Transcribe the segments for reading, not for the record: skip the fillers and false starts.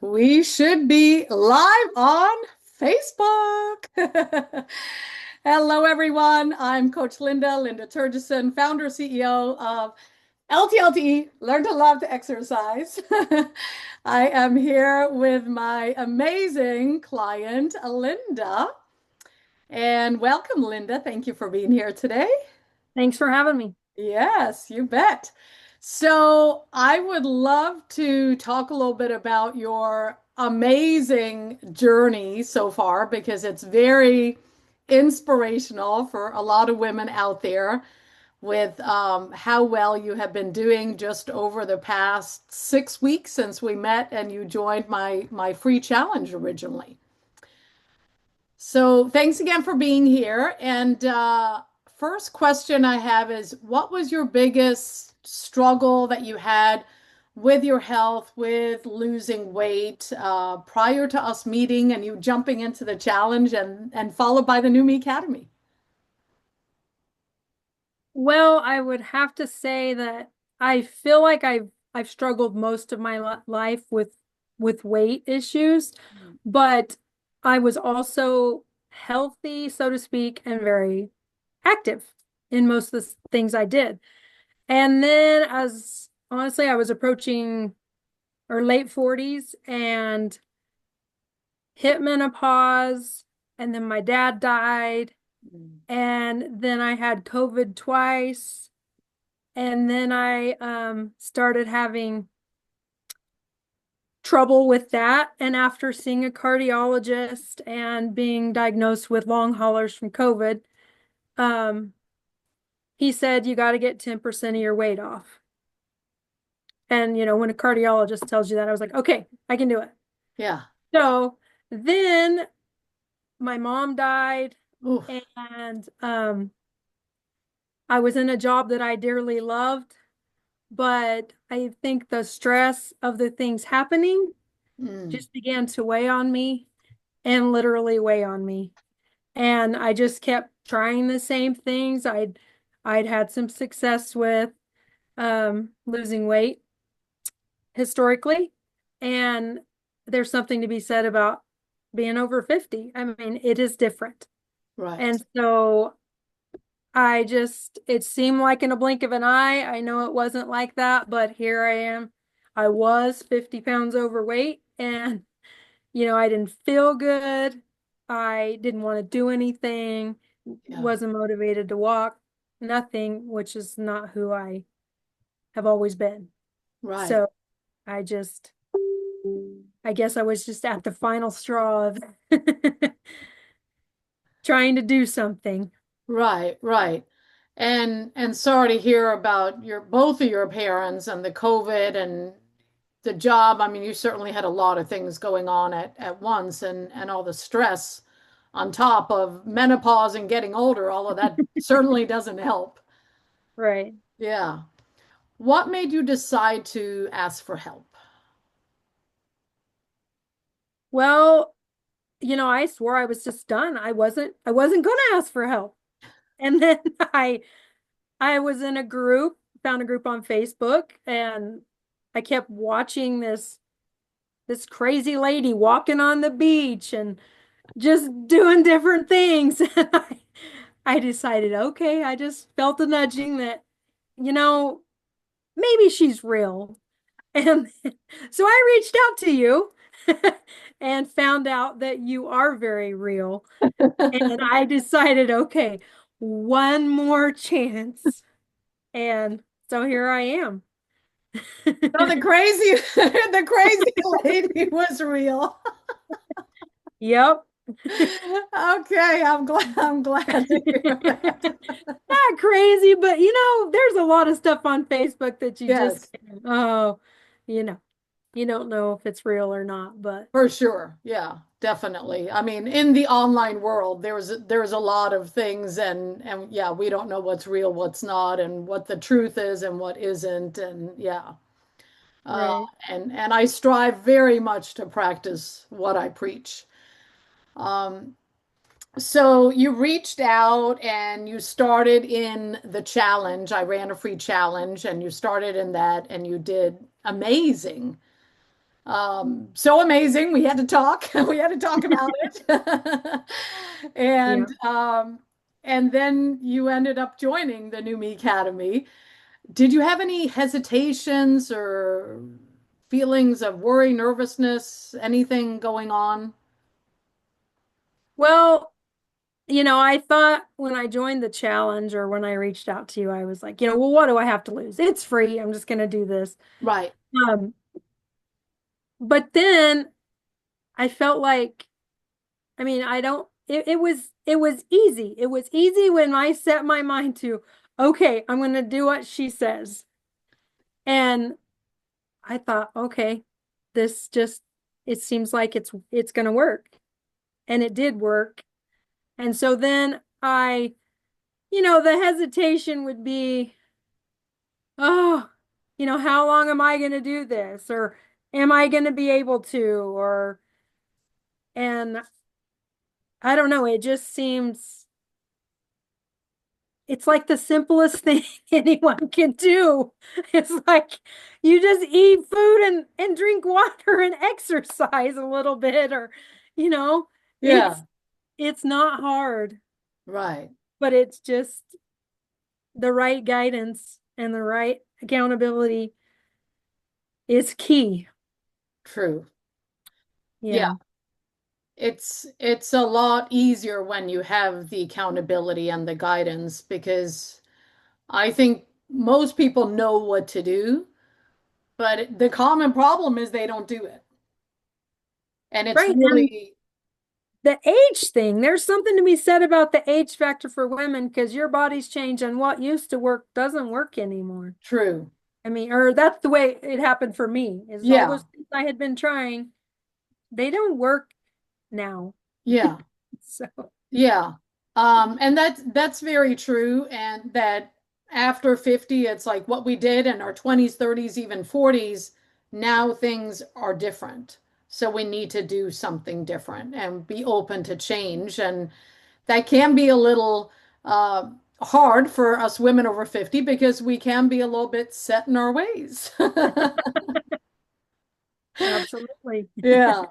We should be live on Facebook. Hello, everyone. I'm Coach Lynda Turgison, founder CEO of LTLT, Learn to Love to Exercise. I am here with my amazing client, Lynda. And welcome, Lynda. Thank you for being here today. Thanks for having me. Yes, you bet. So I would love to talk a little bit about your amazing journey so far because it's very inspirational for a lot of women out there with how well you have been doing just over the past 6 weeks since we met and you joined my free challenge originally. So thanks again for being here. And first question I have is, what was your biggest struggle that you had with your health, with losing weight, prior to us meeting and you jumping into the challenge and followed by the New Me Academy? Well, I would have to say that I feel like I've struggled most of my life with weight issues, but I was also healthy, so to speak, and very active in most of the things I did. And then as honestly, I was approaching or late 40s and hit menopause, and then my dad died. And then I had COVID twice. And then I started having trouble with that. And after seeing a cardiologist and being diagnosed with long haulers from COVID, um, he said, you got to get 10% of your weight off. And, when a cardiologist tells you that, I was like, okay, I can do it. Yeah. So then my mom died, Oof. and I was in a job that I dearly loved. But I think the stress of the things happening Mm. just began to weigh on me and literally weigh on me. And I just kept trying the same things. I'd had some success with losing weight historically, and there's something to be said about being over 50. I mean, it is different. Right. And so it seemed like in a blink of an eye. I know it wasn't like that, but here I am. I was 50 pounds overweight, and, I didn't feel good. I didn't want to do anything, Yeah. wasn't motivated to walk, nothing, which is not who I have always been. Right. So I just, I guess I was just at the final straw of trying to do something. Right, right. And sorry to hear about your both of your parents and the COVID and the job. I mean, you certainly had a lot of things going on at once and all the stress on top of menopause and getting older, all of that certainly doesn't help. Right. Yeah. What made you decide to ask for help? Well, I swore I was just done. I wasn't gonna ask for help. And then I was in a group, found a group on Facebook, and I kept watching this crazy lady walking on the beach and just doing different things. And I decided, okay, I just felt a nudging that, you know, maybe she's real. And so I reached out to you and found out that you are very real. And I decided, okay, one more chance. And so here I am. So the crazy the crazy lady was real. Yep. Okay, I'm glad to hear that. Not crazy, but there's a lot of stuff on Facebook that you just Yes. can't, oh, you know, you don't know if it's real or not, but For sure. Yeah, definitely. I mean, in the online world, there's a lot of things and yeah, we don't know what's real, what's not, and what the truth is and what isn't. And yeah. Uh, right. and I strive very much to practice what I preach. Um, so you reached out and you started in the challenge. I ran a free challenge and you started in that and you did amazing. So amazing. We had to talk. We had to talk about it. Yeah. And then you ended up joining the New Me Academy. Did you have any hesitations or feelings of worry, nervousness, anything going on? Well, I thought when I joined the challenge or when I reached out to you, I was like, well, what do I have to lose? It's free. I'm just going to do this. Right. Um, but then I felt like, I mean, I don't, it was easy. It was easy when I set my mind to, okay, I'm going to do what she says. And I thought, okay, this just, it seems like it's going to work. And it did work. And so then the hesitation would be, oh, how long am I going to do this? Or am I going to be able to? And I don't know, it just seems, it's like the simplest thing anyone can do. It's like you just eat food and drink water and exercise a little bit, or, you know, Yeah. it's not hard, Right. but it's just the right guidance and the right accountability is key. True. Yeah. Yeah. It's a lot easier when you have the accountability and the guidance because I think most people know what to do, but the common problem is they don't do it. And it's Right. And really, the age thing, there's something to be said about the age factor for women because your body's changed and what used to work doesn't work anymore. true. I mean, or that's the way it happened for me, is all Yeah. those things I had been trying, they don't work now. Yeah. So, Yeah. And that's very true. And that after 50, it's like what we did in our 20s, 30s, even 40s, now things are different. So we need to do something different and be open to change. And that can be a little hard for us women over 50 because we can be a little bit set in our ways. absolutely. Yeah.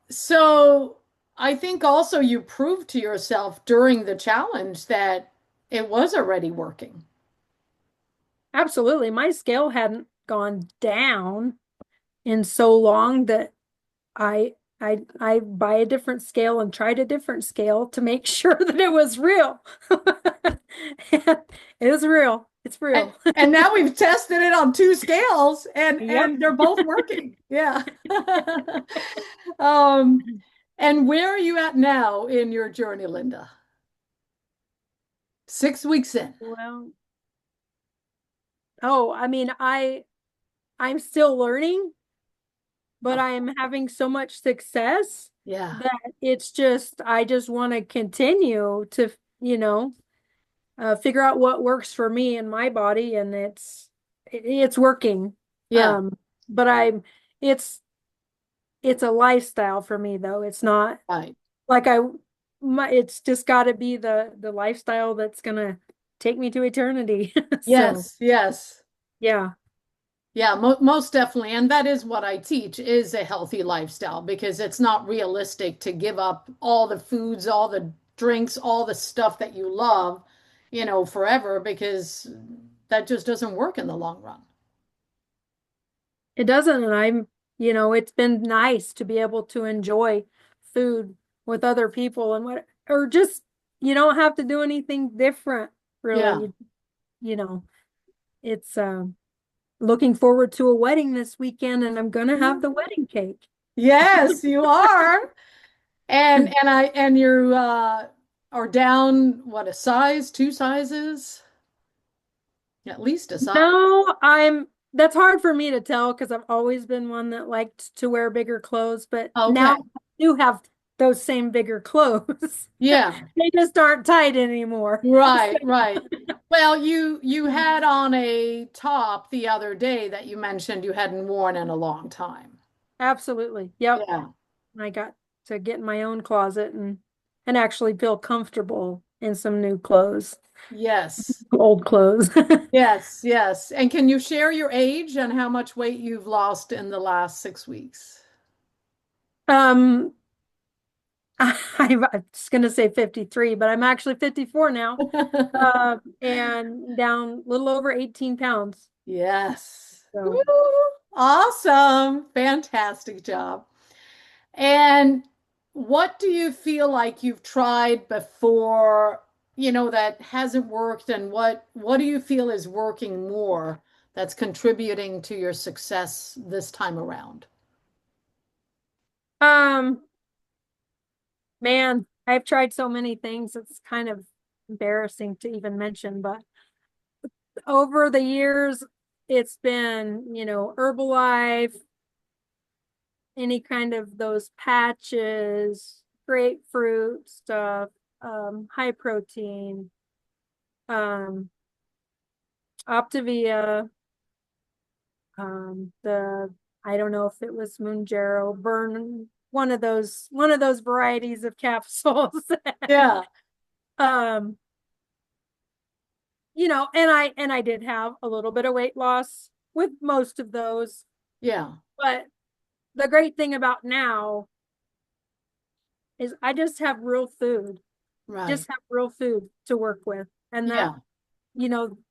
So I think also you proved to yourself during the challenge that it was already working. Absolutely. My scale hadn't gone down in so long that I buy a different scale and tried a different scale to make sure that it was real. It is real. It's And, real. and now we've tested it on two scales Yep. and they're both working. Yeah. Um, and where are you at now in your journey, Lynda? 6 weeks in. Well, oh, I mean, I'm still learning, but Oh, I'm having so much success yeah. that I just want to continue to, you know, figure out what works for me and my body, and it's working. Yeah. Um, but it's it's a lifestyle for me though. It's not Right. like it's just got to be the lifestyle that's gonna take me to eternity. So Yes. Yes. yeah, Yeah, most definitely. And that is what I teach is a healthy lifestyle because it's not realistic to give up all the foods, all the drinks, all the stuff that you love, forever because that just doesn't work in the long run. it doesn't, and it's been nice to be able to enjoy food with other people and what, or just you don't have to do anything different, Yeah. really. You know, it's looking forward to a wedding this weekend, and I'm gonna have the wedding cake. Yes, you are. And you are down what a size, two sizes? At least a size. No, that's hard for me to tell because I've always been one that liked to wear bigger clothes, but now Okay. I do have those same bigger clothes. Yeah. They just aren't tight anymore. Right, right. Well, you had on a top the other day that you mentioned you hadn't worn in a long time. Absolutely. Yep. Yeah. I got to get in my own closet and actually feel comfortable. and some new clothes, Yes. old clothes. Yes, yes. And can you share your age and how much weight you've lost in the last 6 weeks? Um, I'm just gonna say 53, but I'm actually 54 now. And down a little over 18 pounds. Yes. Woo! So, Awesome. Fantastic job. And what do you feel like you've tried before, that hasn't worked, and what do you feel is working more that's contributing to your success this time around? um, man, I've tried so many things. It's kind of embarrassing to even mention, but over the years, it's been, Herbalife, any kind of those patches, grapefruit stuff, high protein, um, Optavia, the I don't know if it was Mounjaro, burn one of those varieties of capsules. Yeah, um, and I did have a little bit of weight loss with most of those, yeah, but the great thing about now is I right. just have real food to work with. And Yeah,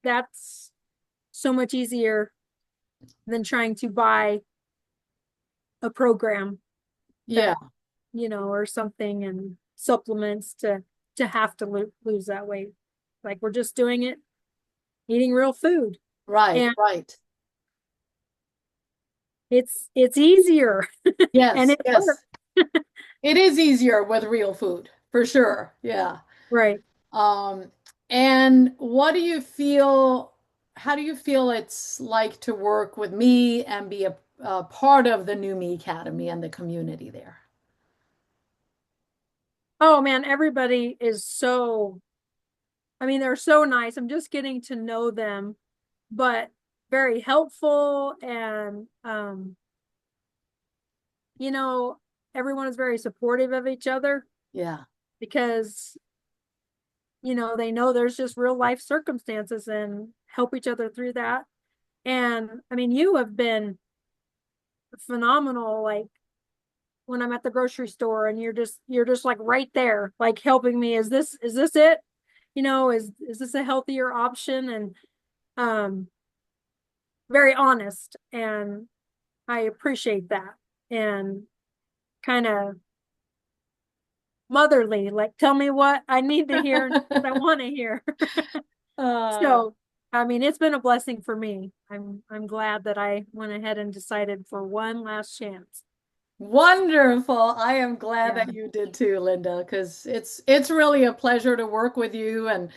that's so much easier than trying to buy a program yeah, that, or something and supplements to have to lose that weight. Like we're just doing it, eating real food. right, And right. it's easier and Yes, it yes. works. It is easier with real food, for sure. Yeah. Right. Um, and how do you feel it's like to work with me and be a part of the New Me Academy and the community there? Oh man, everybody is I mean, they're so nice. I'm just getting to know them, but very helpful and you know, everyone is very supportive of each other Yeah, because, they know there's just real life circumstances and help each other through that. And I mean, you have been phenomenal. Like when I'm at the grocery store and you're just like right there, like helping me. Is this it? Is this a healthier option? And um, very honest. And I appreciate that. And kind of motherly, like tell me what I need to hear, what I want to hear. uh, So, I mean, it's been a blessing for me. I'm glad that I went ahead and decided for one last chance. wonderful. I am glad Yeah. that you did too, Linda, because it's really a pleasure to work with you, and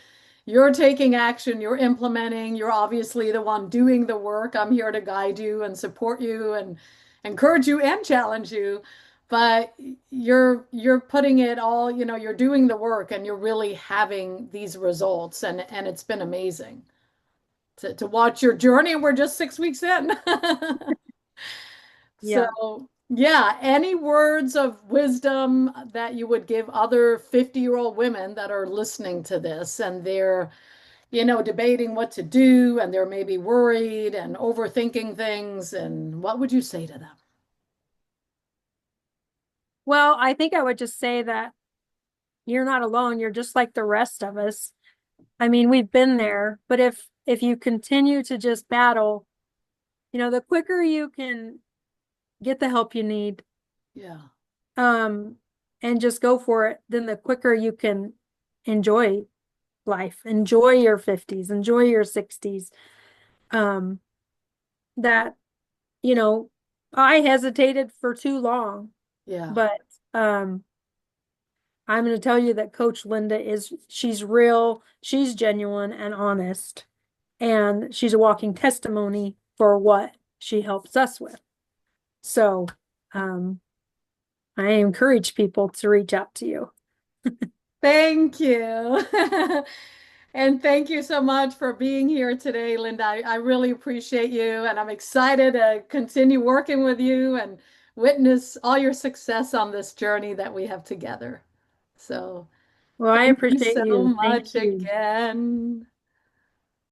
you're taking action, you're implementing, you're obviously the one doing the work. I'm here to guide you and support you and encourage you and challenge you. But you're putting it all, you're doing the work and you're really having these results, and it's been amazing to watch your journey, and we're just 6 weeks in. Yeah. So, yeah, any words of wisdom that you would give other 50-year-old women that are listening to this and they're, debating what to do and they're maybe worried and overthinking things, and what would you say to them? Well, I think I would just say that you're not alone. You're just like the rest of us. I mean, we've been there, but if you continue to just battle, the quicker you can get the help you need, Yeah, um, and just go for it, then the quicker you can enjoy life, enjoy your 50s, enjoy your 60s. Um, that, you know, I hesitated for too long, yeah. but um I'm going to tell you that Coach Lynda she's real, she's genuine and honest, and she's a walking testimony for what she helps us with. So, um, I encourage people to reach out to you. Thank you. And thank you so much for being here today, Linda. I really appreciate you, and I'm excited to continue working with you and witness all your success on this journey that we have together. So, Well, I Thank you appreciate so you. Thank much you. again.